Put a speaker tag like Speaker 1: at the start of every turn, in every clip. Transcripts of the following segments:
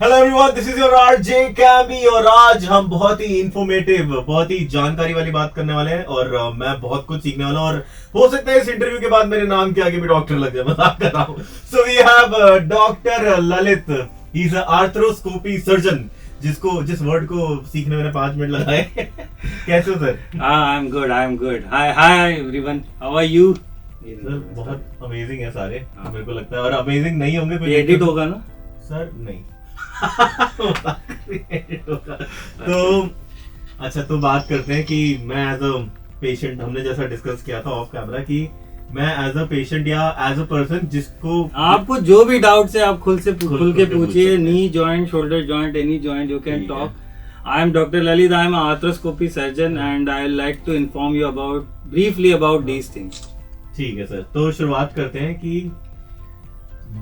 Speaker 1: Hello everyone, this is your RJ Kambi और आज हम बहुत ही इंफॉर्मेटिव, बहुत ही जानकारी वाली बात करने वाले हैं और मैं बहुत कुछ सीखने वाला हूं और हो सकता है इस इंटरव्यू के बाद मेरे नाम के आगे भी डॉक्टर लग जाए, मजाक कर रहा हूं। So we have doctor Lalit, he is arthroscopy surgeon, जिस वर्ड को सीखने में 5 मिनट लगाए। कैसे हो sir?
Speaker 2: I am good. Hi everyone, how are you?
Speaker 1: Sir बहुत अमेजिंग है सारे, मेरे को लगता है, और अमेजिंग नहीं होंगे कोई
Speaker 2: एडिट होगा ना
Speaker 1: सर? नहीं। तो अच्छा, तो बात करते हैं कि मैं एज अ पेशेंट, हमने जैसा डिस्कस किया था ऑफ कैमरा कि मैं एज अ पेशेंट या एज अ पर्सन जिसको
Speaker 2: आपको जो भी डाउट है आप खुल के पूछिए।
Speaker 1: सकते
Speaker 2: knee joint, shoulder joint, any joint you can talk. I am doctor Lalit, I am arthroscopy surgeon and I like to inform you briefly about these things.
Speaker 1: ठीक है सर, तो शुरुआत करते हैं कि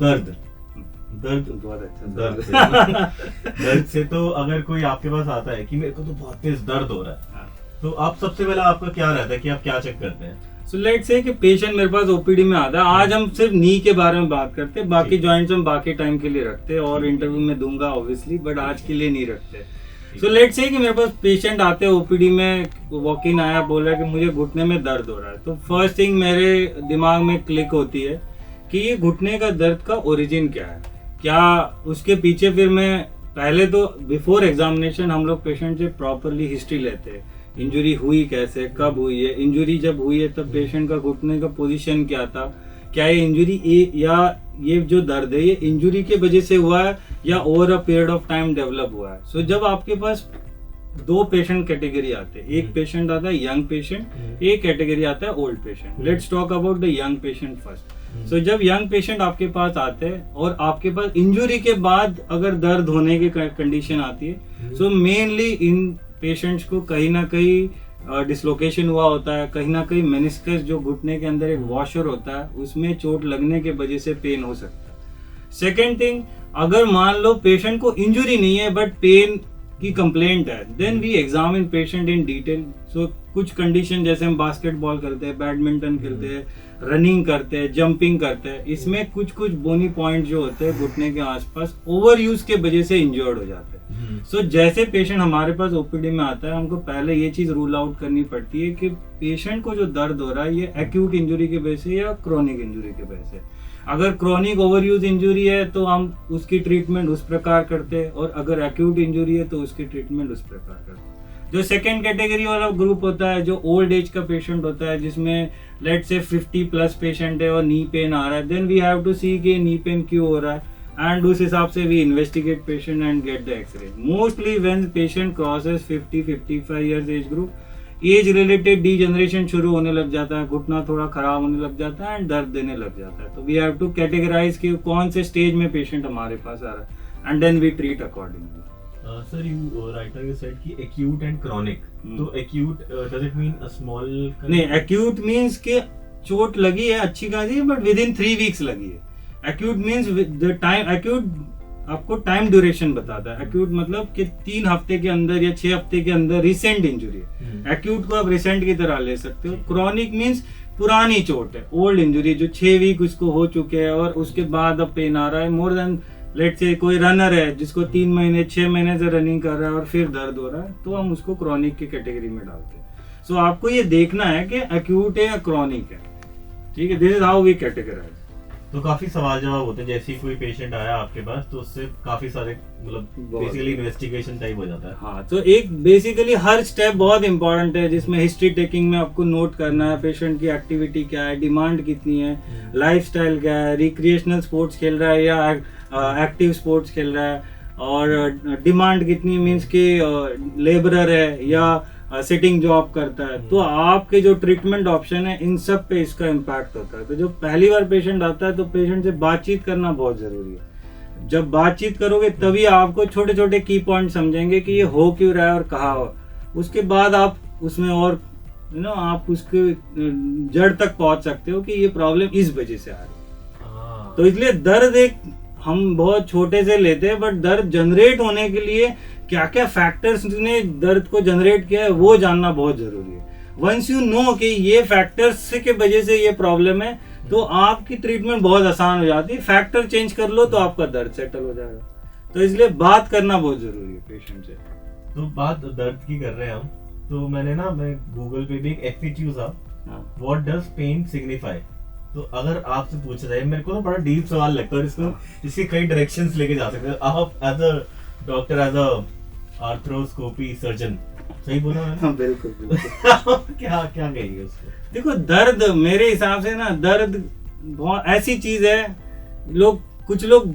Speaker 1: दर्द
Speaker 2: बहुत अच्छा।
Speaker 1: दर्द से तो अगर कोई आपके पास आता है कि मेरे को तो बहुत तेज दर्द हो रहा है, तो आप सबसे पहले आपका क्या रहता है कि आप क्या चेक करते हैं?
Speaker 2: सो लेट्स से कि पेशेंट मेरे पास ओपीडी में आता है। आज हम सिर्फ नी के बारे में बात करते हैं, बाकी जॉइंट्स हम बाकी टाइम के लिए रखते हैं और इंटरव्यू में दूंगा ऑब्वियसली, बट आज के लिए नहीं रखते। सो लेट्स से कि मेरे पास पेशेंट आते हैं ओपीडी में, वॉक इन आया, बोल रहा है कि मुझे घुटने में दर्द हो रहा है, तो फर्स्ट थिंग मेरे दिमाग में क्लिक होती है कि ये घुटने का दर्द का ओरिजिन क्या है, क्या उसके पीछे। फिर मैं पहले तो बिफोर एग्जामिनेशन हम लोग पेशेंट से प्रॉपरली हिस्ट्री लेते हैं, इंजरी हुई कैसे, कब हुई है, इंजरी जब हुई है तब पेशेंट का घुटने का पोजीशन क्या था, क्या ये इंजरी या ये जो दर्द है ये इंजरी के वजह से हुआ है या over a period of time develop हुआ है। सो जब आपके पास 2 पेशेंट कैटेगरी आते हैं, एक पेशेंट आता है यंग पेशेंट, एक कैटेगरी आता है old patient. Let's talk about the young patient first. So जब यंग पेशेंट आपके पास आते हैं और आपके पास इंजरी के बाद अगर दर्द होने की कंडीशन आती है, सो मेनली इन पेशेंट्स को कहीं ना कहीं डिसलोकेशन हुआ होता है, कहीं ना कहीं मेनिस्कस जो घुटने के अंदर एक वॉशर होता है उसमें चोट लगने के वजह से पेन हो सकता है। सेकेंड थिंग, अगर मान लो पेशेंट को इंजरी नहीं है बट पेन की कंप्लेंट है, then we examine patient in detail. So कुछ कंडीशन जैसे हम बास्केटबॉल खेलते हैं, बैडमिंटन खेलते हैं, रनिंग करते हैं, जंपिंग करते हैं, इसमें कुछ बोनी पॉइंट जो होते हैं घुटने के आसपास ओवर यूज के वजह से इंजर्ड हो जाते हैं। सो जैसे पेशेंट हमारे पास ओपीडी में आता है, हमको पहले ये चीज रूल आउट करनी पड़ती है कि पेशेंट को जो दर्द हो रहा है ये एक्यूट इंजरी की वजह से या क्रोनिक इंजरी की वजह से। अगर क्रोनिक ओवरयूज इंजरी है तो हम उसकी ट्रीटमेंट उस प्रकार करते हैं, और अगर एक्यूट इंजरी है तो उसकी ट्रीटमेंट उस प्रकार करते हैं। जो सेकेंड कैटेगरी वाला ग्रुप होता है, जो ओल्ड एज का पेशेंट होता है, जिसमें लेट से 50+ पेशेंट है और नी पेन आ रहा है, देन वी हैव टू सी कि नी पेन क्यों हो रहा है, एंड उस हिसाब से we investigate patient and get the x-ray. Mostly when patient crosses 50-55 years age group, age related degeneration शुरू होने लग जाता है, घुटना थोड़ा खराब होने लग जाता है एंड दर्द देने लग जाता है। तो वी हैव टू कैटेगराइज कि कौन से स्टेज में पेशेंट हमारे पास आ रहा है and then we treat accordingly.
Speaker 1: Sir, you writer you said कि एक्यूट एंड क्रॉनिक, तो acute does it mean a small?
Speaker 2: नहीं, एक्यूट मींस कि चोट लगी है अच्छी खासी बट विद इन 3 वीक्स लगी है। Acute means the time, acute आपको टाइम ड्यूरेशन बताता है। एक्यूट मतलब कि 3 हफ्ते के अंदर या 6 हफ्ते के अंदर रिसेंट इंजरी है, एक्यूट को आप रिसेंट की तरह ले सकते हो। क्रॉनिक मींस पुरानी चोट है, ओल्ड इंजरी, जो 6 वीक उसको हो चुके हैं और उसके बाद अब पेन आ रहा है। मोर देन लेट से कोई रनर है जिसको 3 महीने 6 महीने से रनिंग कर रहा है और फिर दर्द हो रहा है, तो हम उसको क्रॉनिक की कैटेगरी में डालते हैं। सो आपको ये देखना है कि एक्यूट है या क्रॉनिक है, ठीक है। This is how we categorise.
Speaker 1: तो काफी सवाल जवाब होते हैं, जैसे ही कोई पेशेंट आया आपके पास तो उससे काफी सारे मतलब बेसिकली इन्वेस्टिगेशन टाइप हो जाता है।
Speaker 2: हाँ, तो एक बेसिकली हर स्टेप बहुत इंपॉर्टेंट है, जिसमें हिस्ट्री टेकिंग में आपको नोट करना है पेशेंट की एक्टिविटी क्या है, डिमांड कितनी है, लाइफस्टाइल क्या है, रिक्रिएशनल स्पोर्ट्स खेल रहा है या एक्टिव स्पोर्ट्स खेल रहा है, और डिमांड कितनी मीन्स कि लेबरर है या सिटिंग जॉब करता है। तो आपके जो ट्रीटमेंट ऑप्शन है इन सब पे इसका इम्पैक्ट होता है। तो जब पहली बार पेशेंट आता है तो पेशेंट से बातचीत करना बहुत जरूरी है। जब बातचीत करोगे तभी आपको छोटे छोटे की पॉइंट समझेंगे कि ये हो क्यों रहा है और कहाँ हो। उसके बाद आप उसमें और आप उसके जड़ तक पहुंच सकते हो कि ये प्रॉब्लम इस वजह से आ रही है। तो इसलिए दर्द एक हम बहुत छोटे से लेते हैं, बट दर्द जनरेट होने के लिए क्या क्या फैक्टर्स ने दर्द को जनरेट किया है वो जानना बहुत जरूरी है। वंस यू नो कि ये फैक्टर्स के वजह से ये प्रॉब्लम है, तो आपकी ट्रीटमेंट बहुत आसान हो जाती है। फैक्टर चेंज कर लो तो आपका दर्द सेटल हो जाएगा। तो इसलिए बात करना बहुत जरूरी है पेशेंट से।
Speaker 1: तो बात दर्द की कर रहे हैं हम, तो मैं गूगल पे भी एक FAQ था, व्हाट डज पेन सिग्निफाई। तो अगर आपसे पूछा जाए, मेरे को ना बड़ा डीप सवाल लगता है, इसको इसके कई डायरेक्शंस लेके जा सकते हैं आप as a doctor, as a arthroscopy surgeon, सही बोला मैंने?
Speaker 2: हाँ, बिल्कुल।
Speaker 1: क्या क्या कहेंगे उसको?
Speaker 2: देखो, दर्द मेरे हिसाब से ना, दर्द बहुत ऐसी चीज है, कुछ लोग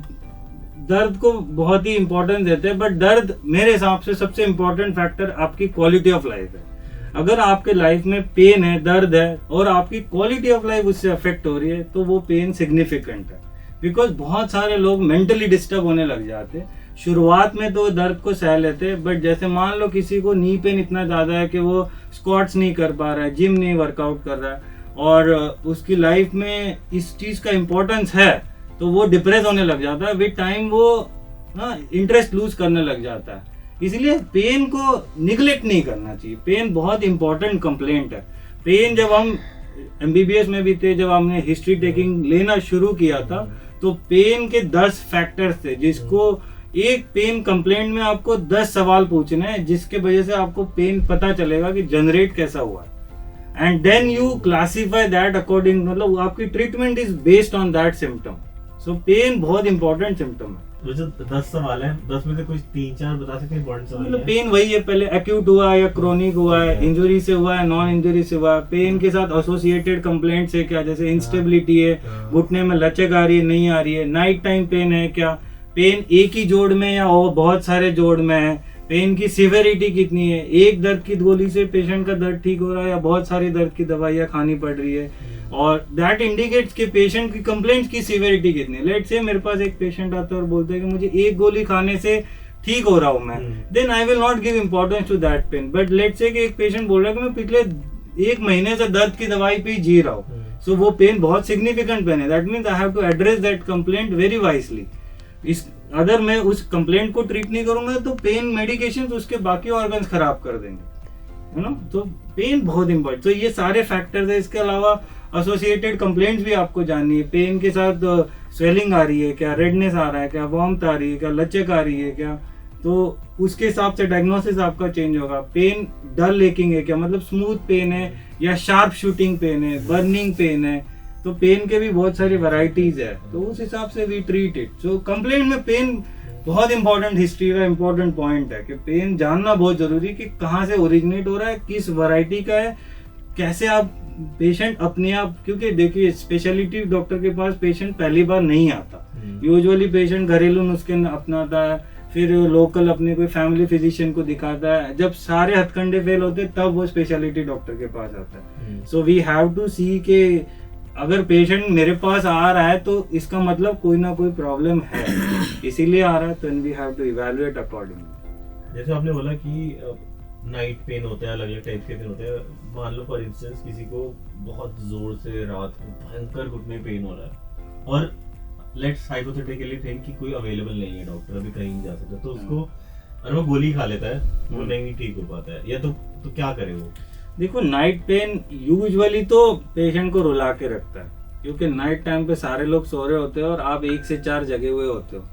Speaker 2: दर्द को बहुत ही इंपॉर्टेंस देते हैं, बट दर्द मेरे हिसाब से सबसे इम्पोर्टेंट फैक्टर आपकी क्वालिटी ऑफ लाइफ है। अगर आपके लाइफ में पेन है, दर्द है, और आपकी क्वालिटी ऑफ लाइफ उससे अफेक्ट हो रही है, तो वो पेन सिग्निफिकेंट है। बिकॉज बहुत सारे लोग मेंटली डिस्टर्ब होने लग जाते हैं। शुरुआत में तो दर्द को सह लेते, बट जैसे मान लो किसी को नी पेन इतना ज़्यादा है कि वो स्क्वाट्स नहीं कर पा रहा है, जिम नहीं वर्कआउट कर रहा है, और उसकी लाइफ में इस चीज़ का इम्पोर्टेंस है, तो वो डिप्रेस होने लग जाता है। विद टाइम वो इंटरेस्ट लूज करने लग जाता है। इसलिए पेन को निगलेक्ट नहीं करना चाहिए। पेन बहुत इंपॉर्टेंट कंप्लेंट है। पेन जब हम MBBS में भी थे, जब हमने हिस्ट्री टेकिंग लेना शुरू किया था, तो पेन के 10 फैक्टर्स थे, जिसको एक पेन कंप्लेंट में आपको 10 सवाल पूछने हैं, जिसके वजह से आपको पेन पता चलेगा कि जनरेट कैसा हुआ है, and then you classify that according, मतलब आपकी treatment is based on that symptom. So pain बहुत इंपॉर्टेंट सिम्टम है।
Speaker 1: वो जो 10 सवाल हैं, 10 में से कुछ 3-4 बता सकते हैं इंपॉर्टेंट सवाल?
Speaker 2: मतलब पेन वही है, पहले एक्यूट हुआ है या क्रोनिक हुआ है, इंजरी से हुआ है, नॉन इंजरी से हुआ है, पेन के साथ एसोसिएटेड कंप्लेंट्स है क्या, जैसे इंस्टेबिलिटी है, घुटने में लचक आ रही है, नहीं आ रही है, नाइट टाइम पेन है क्या, पेन एक ही जोड़ में या बहुत सारे जोड़ में है, पेन की सिवियरिटी कितनी है, एक दर्द की गोली से पेशेंट का दर्द ठीक हो रहा है या बहुत सारी दर्द की दवाइयाँ खानी पड़ रही है, और दैट इंडिकेट्स कि पेशेंट की कंप्लेंट्स की सिवियरिटी कितनी है। लेट्स से मेरे पास एक पेशेंट आता है और बोलता है कि मुझे एक गोली खाने से ठीक हो रहा हूँ मैं, then I will not give importance to that pain. But let's say कि एक पेशेंट बोल रहा है कि मैं पिछले 1 महीने से दर्द की दवाई पे जी रहा हूँ, सो वो पेन बहुत सिग्निफिकेंट पेन है। That means I have to address that complaint very wisely. अगर मैं उस कंप्लेंट को ट्रीट नहीं करूंगा तो पेन मेडिकेशन उसके बाकी ऑर्गन्स खराब कर देंगे, है ना। तो पेन बहुत इंपॉर्टेंट। तो ये सारे फैक्टर्स है। इसके अलावा एसोसिएटेड कंप्लेंट्स भी आपको जाननी है। पेन के साथ स्वेलिंग आ रही है क्या, रेडनेस आ रहा है क्या, वार्मथ आ रही है क्या, लचक आ रही है क्या, तो उसके हिसाब से डायग्नोसिस आपका चेंज होगा। पेन डल लेकिंग है क्या, मतलब स्मूथ पेन है या शार्प शूटिंग पेन है, बर्निंग पेन है, तो पेन के भी बहुत सारी वैरायटीज है, तो उस हिसाब से we treat it. So complaint में पेन बहुत इंपॉर्टेंट, हिस्ट्री का इंपॉर्टेंट पॉइंट है कि पेन जानना बहुत जरूरी है कि कहाँ से ओरिजिनेट हो रहा है, किस वैरायटी का है, कैसे आप पेशेंट अपने आप, क्योंकि देखिए स्पेशलिटी डॉक्टर के पास पेशेंट पहली बार नहीं आता। यूजुअली पेशेंट घरेलू नुस्खे अपनाता है, फिर लोकल अपने कोई फैमिली फिजिशियन को दिखाता है। जब सारे हथकंडे फेल होते तब वो स्पेशलिटी डॉक्टर के पास आता है। सो वी हैव टू सी के अगर पेशेंट मेरे पास आ रहा है तो इसका मतलब कोई ना कोई प्रॉब्लम है, इसीलिए आ रहा है, तो we have to evaluate accordingly.
Speaker 1: जैसे आपने बोला कि नाइट पेन होते हैं, अलग अलग टाइप के पेन होते हैं। मान लो फॉर इंस्टेंस किसी को बहुत जोर से रात को भयंकर घुटने पेन हो रहा है और लेट्स हाइपोथेटिकली थिंक कि कोई अवेलेबल नहीं है, डॉक्टर अभी कहीं नहीं जा सकता, तो उसको अगर वो गोली खा लेता है वो नहीं ठीक हो पाता है, या तो क्या करे वो?
Speaker 2: देखो, नाइट पेन यूजुअली तो पेशेंट को रुला के रखता है, क्योंकि नाइट टाइम पे सारे लोग सो रहे होते हैं और आप 1 से 4 जगे हुए होते हो,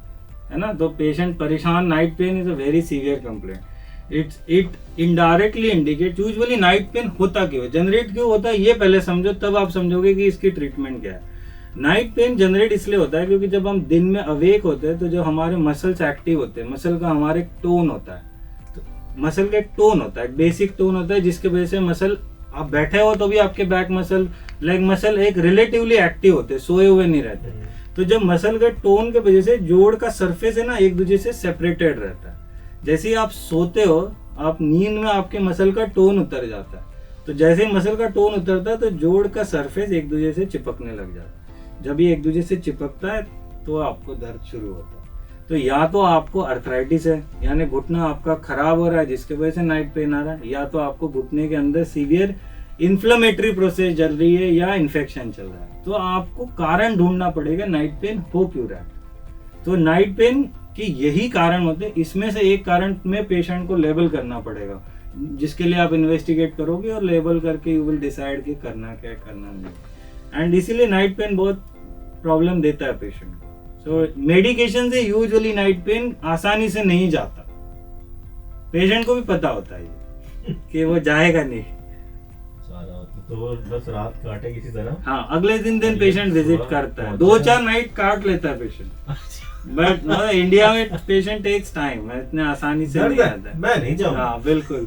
Speaker 2: है ना, तो पेशेंट परेशान। Night pain is a very severe complaint. It indirectly indicate usually night pain होता क्यों है, जनरेट क्यों होता है, ये पहले समझो, तब आप समझोगे कि इसकी ट्रीटमेंट क्या है। नाइट पेन जनरेट इसलिए होता है क्योंकि जब हम दिन में अवेक होते हैं तो जो हमारे मसल्स एक्टिव होते हैं, मसल का हमारे टोन होता है, तो मसल का एक टोन होता है, बेसिक टोन होता है, जिसके वजह से मसल, आप बैठे हो तो भी आपके बैक मसल, लेग मसल एक रिलेटिवली एक्टिव होते हैं, सोए हुए नहीं रहते। तो जब मसल के टोन के वजह से जोड़ का सरफेस है ना एक दूसरे से सेपरेटेड रहता है। जैसे ही आप सोते हो, आप नींद में आपके मसल का टोन उतर जाता है, तो जैसे ही मसल का टोन उतरता है तो जोड़ का सरफेस एक दूसरे से चिपकने लग जाता है। जब ये एक दूसरे से चिपकता है तो आपको दर्द शुरू होता है। तो या तो आपको अर्थराइटिस है, यानी घुटना आपका खराब हो रहा है जिसके वजह से नाइट पेन आ रहा है, या तो आपको घुटने के अंदर सीवियर इन्फ्लेमेटरी प्रोसेस चल रही है या इन्फेक्शन चल रहा है। तो आपको कारण ढूंढना पड़ेगा नाइट पेन हो क्यों रहा है। तो नाइट पेन के यही कारण होते हैं, इसमें से एक कारण में पेशेंट को लेबल करना पड़ेगा, जिसके लिए आप इन्वेस्टिगेट करोगे और लेबल करके यू विल डिसाइड कि करना क्या करना नहीं। एंड इसीलिए नाइट पेन बहुत प्रॉब्लम देता है पेशेंट को। सो मेडिकेशन से यूजुअली नाइट पेन आसानी से नहीं जाता, पेशेंट को भी पता होता है ये कि वो जाएगा नहीं।
Speaker 1: तो बस रात काटे किसी तरह।
Speaker 2: हाँ, अगले दिन पेशेंट विजिट करता है, 2-4 नाइट काट लेता है पेशेंट, बट इंडिया में पेशेंट टेक्स टाइम, इतने आसानी से नहीं आता।
Speaker 1: मैं नहीं जाऊंगा।
Speaker 2: हाँ बिल्कुल।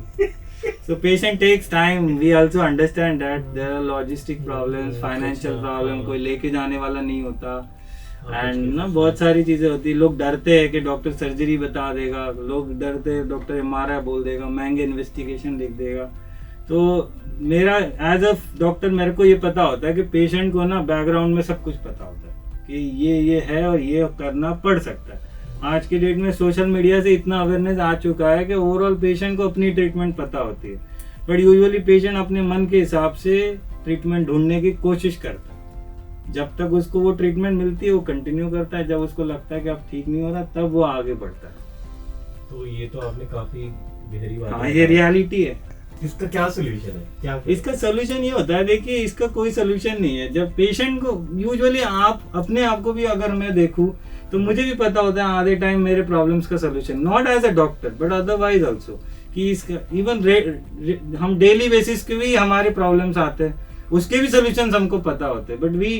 Speaker 2: So patient takes time. We also understand that there are logistic problems, financial problem, कोई लेके जाने वाला नहीं होता, एंड ना बहुत सारी चीजें होती है। लोग डरते हैं कि डॉक्टर सर्जरी बता देगा, लोग डरते हैं डॉक्टर MRI बोल देगा, महंगे इन्वेस्टिगेशन लिख देगा। तो मेरा एज अ डॉक्टर मेरे को ये पता होता है कि पेशेंट को ना बैकग्राउंड में सब कुछ पता होता है कि ये है और ये करना पड़ सकता है। आज की डेट में सोशल मीडिया से इतना अवेयरनेस आ चुका है कि ओवरऑल पेशेंट को अपनी ट्रीटमेंट पता होती है, बट यूजुअली पेशेंट अपने मन के हिसाब से ट्रीटमेंट ढूंढने की कोशिश करता है। जब तक उसको वो ट्रीटमेंट मिलती है वो कंटिन्यू करता है, जब उसको लगता है कि अब ठीक नहीं हो रहा तब वो आगे बढ़ता है।
Speaker 1: तो ये तो आपने काफी गहरी बात।
Speaker 2: हाँ, ये रियलिटी है।
Speaker 1: इसका क्या सोल्यूशन है? क्या
Speaker 2: इसका सोल्यूशन ये होता है, देखिए इसका कोई सोल्यूशन नहीं है। जब पेशेंट को यूजुअली आप अपने आप को भी अगर मैं देखूं तो मुझे भी पता होता है आधे टाइम मेरे प्रॉब्लम्स का solution, not as a doctor but otherwise also, कि इसका इवन हम डेली बेसिस के भी हमारे प्रॉब्लम्स आते हैं, उसके भी सोल्यूशंस हमको पता होते हैं, बट वी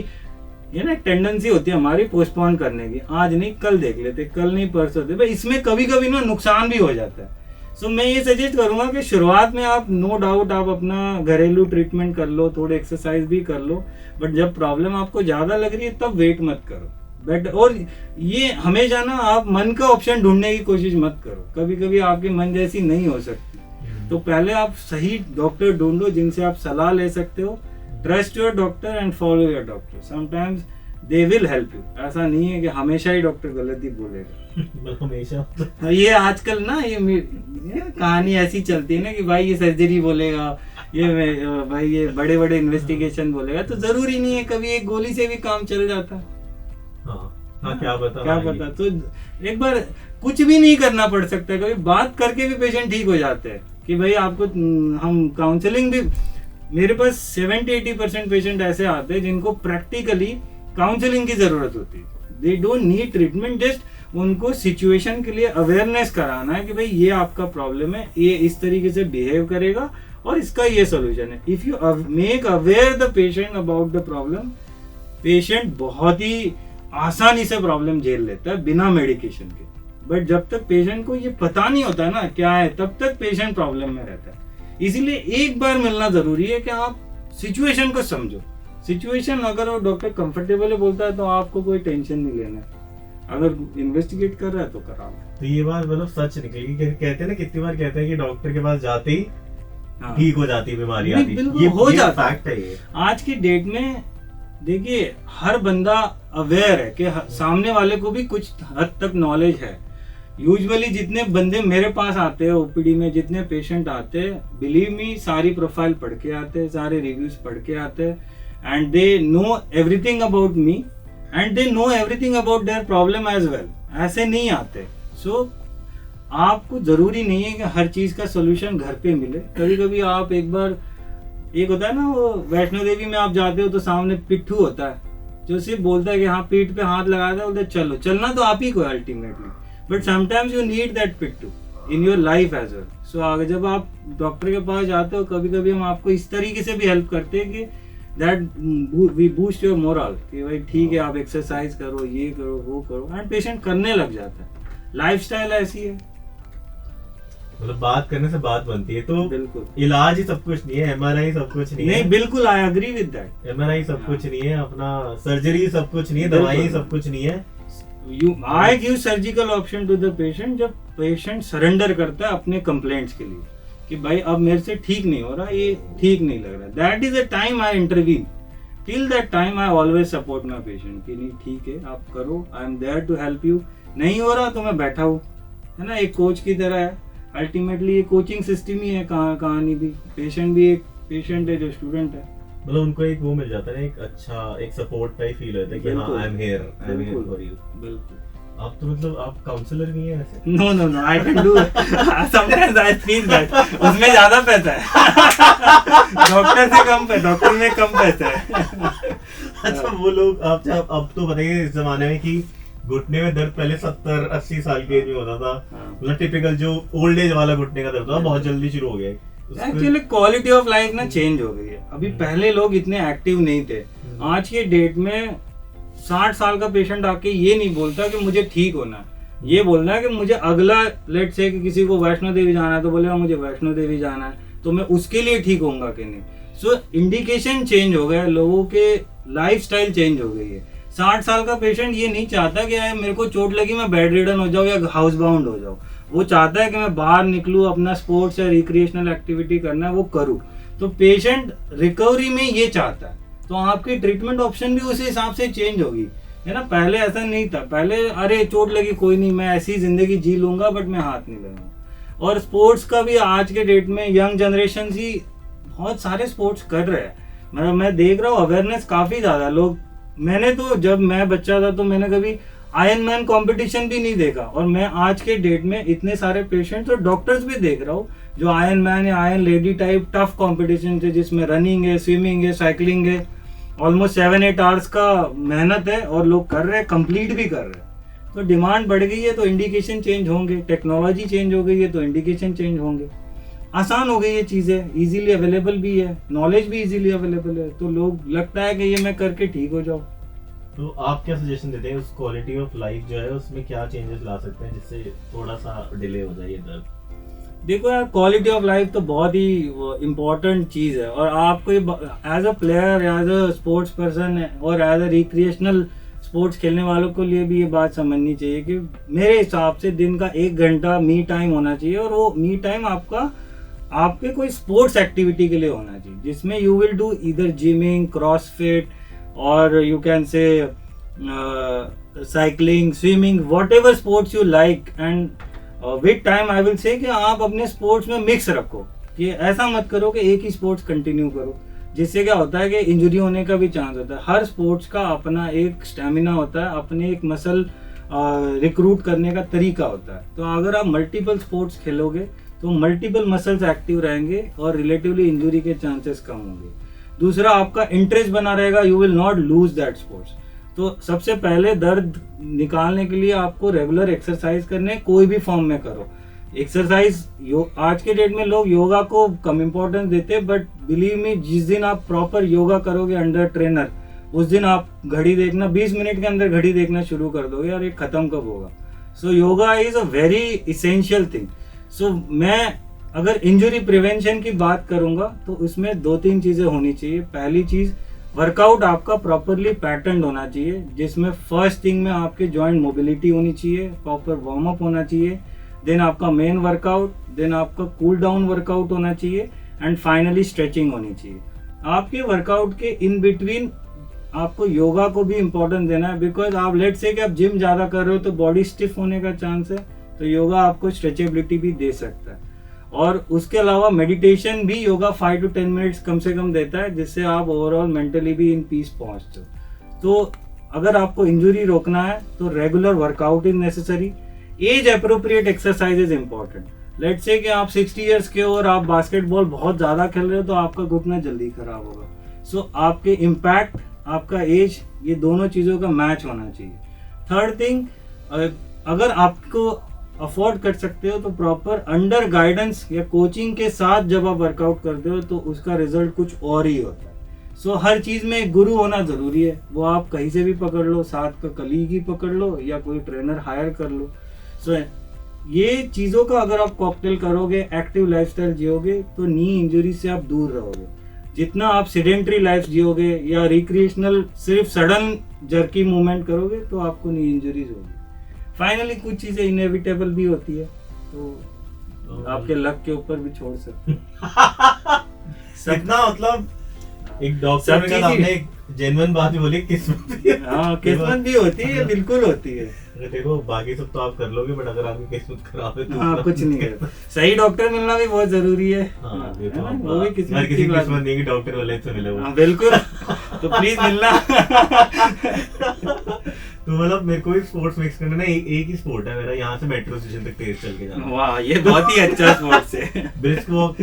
Speaker 2: ये ना टेंडेंसी होती है हमारी पोस्टपोन करने की, आज नहीं कल देख लेते, कल नहीं परसों दे। इसमें कभी कभी ना नुकसान भी हो जाता है। सो मैं ये सजेस्ट करूंगा कि शुरुआत में आप नो डाउट आप अपना घरेलू ट्रीटमेंट कर लो, थोड़े एक्सरसाइज भी कर लो, बट जब प्रॉब्लम आपको ज्यादा लग रही है तब वेट मत करो। बट और ये हमेशा ना आप मन का ऑप्शन ढूंढने की कोशिश मत करो, कभी कभी आपके मन जैसी नहीं हो सकती, तो पहले आप सही डॉक्टर ढूंढो जिनसे आप सलाह ले सकते हो। Trust your doctor and follow your doctor, sometimes they will help you. ऐसा नहीं है कि हमेशा ही डॉक्टर गलत ही बोलेगा।
Speaker 1: हमेशा
Speaker 2: ये आजकल ना ये कहानी ऐसी चलती है ना कि भाई ये सर्जरी बोलेगा, ये भाई ये बड़े बड़े इन्वेस्टिगेशन बोलेगा, तो जरूरी नहीं है, कभी एक गोली से भी काम चल जाता है।
Speaker 1: हाँ, क्या पता।
Speaker 2: तो एक बार कुछ भी नहीं करना पड़ सकता, कभी बात करके भी पेशेंट ठीक हो जाते हैं कि भाई आपको हम काउंसलिंग भी, मेरे पास 70-80% पेशेंट ऐसे आते हैं जिनको प्रैक्टिकली काउंसलिंग की जरूरत होती है। They don't need treatment, just उनको सिचुएशन के लिए अवेयरनेस कराना है कि भाई ये आपका प्रॉब्लम है, ये इस तरीके से बिहेव करेगा और इसका ये सोल्यूशन है। If you make aware the patient about the problem, patient बहुत ही आसानी से प्रॉब्लम झेल लेता है बिना मेडिकेशन के। बट जब तक पेशेंट को ये पता नहीं होता ना क्या है, तब तक पेशेंट प्रॉब्लम में रहता है। इसीलिए एक बार मिलना जरूरी है कि आप सिचुएशन को समझो। सिचुएशन अगर वो डॉक्टर कंफर्टेबल है बोलता है तो आपको कोई टेंशन नहीं लेना है, अगर इन्वेस्टिगेट कर रहा है तो कराओ।
Speaker 1: तो ये बात मतलब सच निकली, कहते हैं ना, कितनी बार कहते हैं कि डॉक्टर के पास जाते ही ठीक हो जाती है बीमारी, आती
Speaker 2: ये हो जाता है। ये आज की डेट में देखिए हर बंदा अवेयर है कि सामने वाले को भी कुछ हद तक नॉलेज है। यूजुअली जितने बंदे मेरे पास आते हैं ओपीडी में, जितने पेशेंट आते हैं, बिलीव मी, सारी प्रोफाइल पढ़ के आते हैं, सारे रिव्यूज पढ़ के आते हैं, and they know everything about me and they know everything about their problem as well. ऐसे नहीं आते। सो आपको जरूरी नहीं है कि हर चीज का सोल्यूशन घर पे मिले। कभी कभी आप एक होता है ना, वो वैष्णो देवी में आप जाते हो तो सामने पिट्ठू होता है जो सिर्फ बोलता है कि हाँ पीठ पे हाथ लगाता है, बोलता है चलो, चलना तो आप ही को ultimately, but sometimes you need that पिट्ठू in your life as well. So जब आप डॉक्टर के पास जाते हो, कभी कभी हम आपको इस तरीके से भी हेल्प करते हैं कि that we boost your morale, कि भाई ठीक है आप एक्सरसाइज करो, ये करो, वो करो, एंड पेशेंट करने लग जाता है। लाइफस्टाइल ऐसी है,
Speaker 1: मतलब बात करने से बात बनती है। तो
Speaker 2: बिल्कुल
Speaker 1: इलाज ही सब कुछ नहीं है, MRI सब कुछ नहीं है।
Speaker 2: बिल्कुल I agree with that.
Speaker 1: MRI सब कुछ नहीं है, अपना सर्जरी सब कुछ नहीं है, दवाई सब कुछ नहीं है।
Speaker 2: I give surgical option to the patient जब पेशेंट सरेंडर करता है अपने कंप्लेंट्स के लिए कि भाई अब मेरे से ठीक नहीं हो रहा, ये ठीक नहीं लग रहा, that is the time I intervene. Till that time I always support my patient कि नहीं ठीक है आप करो, I am there to help you. नहीं हो रहा तो मैं बैठा हूँ, है ना, एक कोच की तरह है। अल्टीमेटली ये कोचिंग सिस्टम ही है कहानी भी। पेशेंट भी एक पेशेंट है जो स्टूडेंट है,
Speaker 1: मतलब उनको एक वो मिल जाता है, एक अच्छा एक सपोर्ट टाइप फील होता है कि हाँ I am here for you.
Speaker 2: बिल्कुल।
Speaker 1: आप तो मतलब आप काउंसलर भी हैं ऐसे?
Speaker 2: No I can do sometimes I feel that उसमें ज्यादा पैसा है डॉक्टर से कम पैसा, डॉक्टर में कम पैसा है।
Speaker 1: अच्छा वो लोग आप अब तो बताइए इस जमाने में कि घुटने में दर्द पहले 70-80 साल के एज में होता था,
Speaker 2: हाँ।
Speaker 1: मतलब टिपिकल जो ओल्ड एज वाला घुटने का दर्द था बहुत जल्दी शुरू हो गया है।
Speaker 2: एक्चुअली क्वालिटी ऑफ लाइफ ना चेंज हो गई है। अभी पहले लोग इतने एक्टिव नहीं थे। आज के डेट में 60 साल का पेशेंट आके ये नहीं बोलता कि मुझे ठीक होना है, ये बोलना है कि मुझे अगला, लेट से कि किसी को वैष्णो देवी जाना है तो बोलेगा मुझे वैष्णो देवी जाना है, तो मैं उसके लिए ठीक होऊंगा कि नहीं। सो इंडिकेशन चेंज हो गया, लोगों के लाइफस्टाइल चेंज हो गई है। 60 साल का पेशेंट ये नहीं चाहता कि यार मेरे को चोट लगी मैं बेड रिडन हो जाऊँ या हाउस बाउंड हो जाऊँ। वो चाहता है कि मैं बाहर निकलूँ, अपना स्पोर्ट्स या रिक्रिएशनल एक्टिविटी करना है वो करूँ। तो पेशेंट रिकवरी में ये चाहता है, तो आपकी ट्रीटमेंट ऑप्शन भी उसी हिसाब से चेंज होगी, है ना। पहले ऐसा नहीं था, पहले अरे चोट लगी कोई नहीं, मैं ऐसी जिंदगी जी लूंगा बट मैं हाथ नहीं लगाऊंगा। और स्पोर्ट्स का भी आज के डेट में यंग जनरेशन ही बहुत सारे स्पोर्ट्स कर रहे हैं। मतलब मैं देख रहा हूँ अवेयरनेस काफी ज्यादा लोग। मैंने तो जब मैं बच्चा था तो मैंने कभी आयरन मैन कॉम्पिटिशन भी नहीं देखा, और मैं आज के डेट में इतने सारे पेशेंट्स और डॉक्टर्स भी देख रहा हूँ जो आयरन मैन या iron lady type tough competition थे, जिसमें रनिंग है, स्विमिंग है, साइकिलिंग है, ऑलमोस्ट 7-8 आवर्स का मेहनत है और लोग कर रहे हैं, कंप्लीट भी कर रहे हैं। तो डिमांड बढ़ गई है तो इंडिकेशन चेंज होंगे, टेक्नोलॉजी चेंज हो गई है तो इंडिकेशन चेंज होंगे। आसान हो गई ये चीज़ें, इजीली अवेलेबल भी है, नॉलेज भी इजीली अवेलेबल है, तो लोग लगता है कि ये मैं करके ठीक हो जाऊँ।
Speaker 1: तो आप क्या सजेशन देते हैं उस क्वालिटी ऑफ लाइफ जो है उसमें क्या चेंजेस ला सकते हैं जिससे थोड़ा सा डिले हो जाए ये दर्द?
Speaker 2: देखो यार, क्वालिटी ऑफ लाइफ तो बहुत ही इम्पोर्टेंट चीज़ है, और आपको as a player, as a sports person और एज अ रिक्रिएशनल स्पोर्ट्स खेलने वालों के लिए भी ये बात समझनी चाहिए कि मेरे हिसाब से दिन का 1 घंटा मी टाइम होना चाहिए, और वो मी टाइम आपके कोई स्पोर्ट्स एक्टिविटी के लिए होना चाहिए, जिसमें you will do either gymming, crossfit, और you can say cycling, swimming, whatever sports you like. And with time I will say कि आप अपने स्पोर्ट्स में मिक्स रखो, कि ऐसा मत करो कि एक ही स्पोर्ट्स कंटिन्यू करो, जिससे क्या होता है कि इंजरी होने का भी चांस होता है। हर स्पोर्ट्स का अपना एक स्टेमिना होता है, अपने एक मसल रिक्रूट करने का तरीका होता है। तो अगर आप मल्टीपल स्पोर्ट्स खेलोगे तो मल्टीपल मसल्स एक्टिव रहेंगे और रिलेटिवली इंजरी के चांसेस कम होंगे। दूसरा, आपका इंटरेस्ट बना रहेगा, you will not lose that sports. तो सबसे पहले दर्द निकालने के लिए आपको रेगुलर एक्सरसाइज करने, कोई भी फॉर्म में करो एक्सरसाइज। आज के डेट में लोग योगा को कम इम्पोर्टेंस देते हैं, बट बिलीव मी, जिस दिन आप प्रॉपर योगा करोगे अंडर ट्रेनर, उस दिन आप घड़ी देखना, 20 मिनट के अंदर घड़ी देखना शुरू कर दोगे यार ये खत्म कब होगा। So yoga is a very essential thing. So मैं अगर इंजरी प्रिवेंशन की बात करूंगा तो उसमें 2-3 चीजें होनी चाहिए। पहली चीज, वर्कआउट आपका प्रॉपरली पैटर्न होना चाहिए, जिसमें फर्स्ट थिंग में आपके जॉइंट मोबिलिटी होनी चाहिए, प्रॉपर वार्म अप होना चाहिए, देन आपका मेन वर्कआउट, देन आपका कूल डाउन वर्कआउट होना चाहिए, एंड फाइनली स्ट्रेचिंग होनी चाहिए। आपके वर्कआउट के इन बिटवीन आपको योगा को भी इम्पोर्टेंस देना है, बिकॉज आप लेट से कि आप जिम ज़्यादा कर रहे हो तो बॉडी स्टिफ होने का चांस है, तो योगा आपको स्ट्रेचेबिलिटी भी दे सकता है। और उसके अलावा मेडिटेशन भी योगा 5 to 10 मिनट्स कम से कम देता है, जिससे आप ओवरऑल मेंटली भी इन पीस पहुंचते हो। तो अगर आपको इंजरी रोकना है तो regular workout is necessary, age appropriate exercise is important. Let's say कि आप 60 इयर्स के हो और आप बास्केटबॉल बहुत ज़्यादा खेल रहे हो तो आपका घुटना जल्दी खराब होगा। सो आपके इम्पैक्ट, आपका एज, ये दोनों चीज़ों का मैच होना चाहिए। थर्ड थिंग, अगर आपको अफोर्ड कर सकते हो तो प्रॉपर अंडर गाइडेंस या कोचिंग के साथ जब आप वर्कआउट करते हो तो उसका रिजल्ट कुछ और ही होता है। सो हर चीज़ में एक गुरु होना ज़रूरी है, वो आप कहीं से भी पकड़ लो, साथ का कलीग ही पकड़ लो या कोई ट्रेनर हायर कर लो। सो ये चीज़ों का अगर आप कॉकटेल करोगे, एक्टिव लाइफस्टाइल जियोगे तो नी इंजरी से आप दूर रहोगे। जितना आप सेडेंट्री लाइफ जियोगे या रिक्रिएशनल सिर्फ सडन जर्की मूवमेंट करोगे तो आपको नी इंजरीज होगी। फाइनली कुछ चीजें इनएविटेबल भी होती है, तो आपके लक के ऊपर भी छोड़ सकते हैं।
Speaker 1: इतना मतलब एक डॉक्टर ने कहा, आपने एक जेन्युइन बात ही बोली, किस्मत भी।
Speaker 2: हाँ, किस्मत भी होती है, बिल्कुल होती है।
Speaker 1: देखो बाकी सब तो आप कर लोगे, बट अगर आपकी किस्मत खराब है तो
Speaker 2: हाँ, कुछ नहीं कर। सही डॉक्टर मिलना भी बहुत जरूरी है।
Speaker 1: हाँ,
Speaker 2: है ना?
Speaker 1: तो
Speaker 2: वो भी किस्मत की बात
Speaker 1: किस्मत नहीं कि डॉक्टर वाले से मिले वो।
Speaker 2: हाँ, बिल्कुल। तो प्लीज मिलना।
Speaker 1: तो मतलब मेरे को एक स्पोर्ट्स मिक्स करना ना, एक ही स्पोर्ट है मेरा, यहाँ से मेट्रो स्टेशन तक तेज चल के जाना।
Speaker 2: वाह, ये बहुत ही अच्छा स्पोर्ट्स है।
Speaker 1: Brisk walk.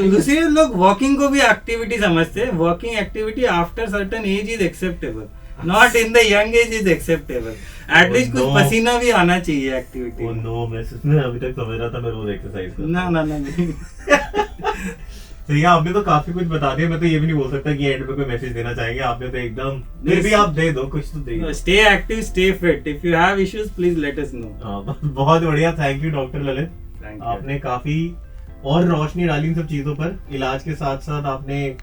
Speaker 2: दूसरे लोग वॉकिंग को भी एक्टिविटी समझते हैं। Walking activity after certain age is acceptable. Not in the young age is acceptable, at least कुछ पसीना भी आना चाहिए एक्टिविटी।
Speaker 1: ओ नो, मैं अभी तक समझ रहा था मैं रोज एक्सरसाइज करता हूं।
Speaker 2: ना
Speaker 1: सही है, आपने तो काफी कुछ बता दिया। मैं तो ये भी नहीं बोल सकता कि एंड में कोई मैसेज देना चाहेंगे, आपने तो एकदम, फिर भी आप दे दो कुछ तो दे।
Speaker 2: Stay active, stay fit, if you have issues please let us know.
Speaker 1: बहुत बढ़िया, thank you doctor Lalit,
Speaker 2: Thank you.
Speaker 1: आपने काफी और रोशनी डाली इन सब चीजों पर। इलाज के साथ साथ आपने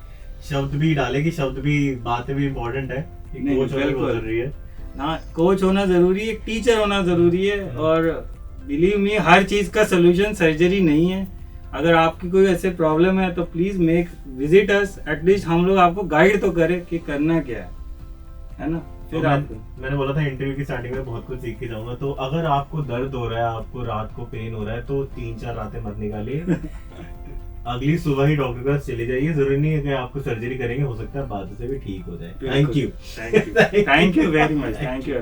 Speaker 1: शब्द भी डाले कि शब्द भी, बातें भी इम्पोर्टेंट है,
Speaker 2: नहीं,
Speaker 1: कोच होना
Speaker 2: बिल्कुल।
Speaker 1: बहुत जरूरी है।
Speaker 2: हाँ, कोच होना जरूरी है, टीचर होना जरूरी है, और बिलीव मी हर चीज का सोल्यूशन सर्जरी नहीं है। अगर आपकी कोई ऐसे प्रॉब्लम है तो please make visit us, at least हम लोग आपको गाइड तो करें कि करना क्या है ना। फिर
Speaker 1: तो
Speaker 2: आपको
Speaker 1: मैंने बोला था इंटरव्यू की स्टार्टिंग में बहुत कुछ सीख के जाऊंगा। तो अगर आपको दर्द हो रहा है, आपको रात को पेन हो रहा है, तो 3-4 रातें मत निकालिए, अगली सुबह ही डॉक्टर के पास चले जाइए। जरूरी नहीं है कि आपको सर्जरी करेंगे, हो सकता है बाद से भी ठीक हो जाए। Thank you
Speaker 2: thank you very much, thank you.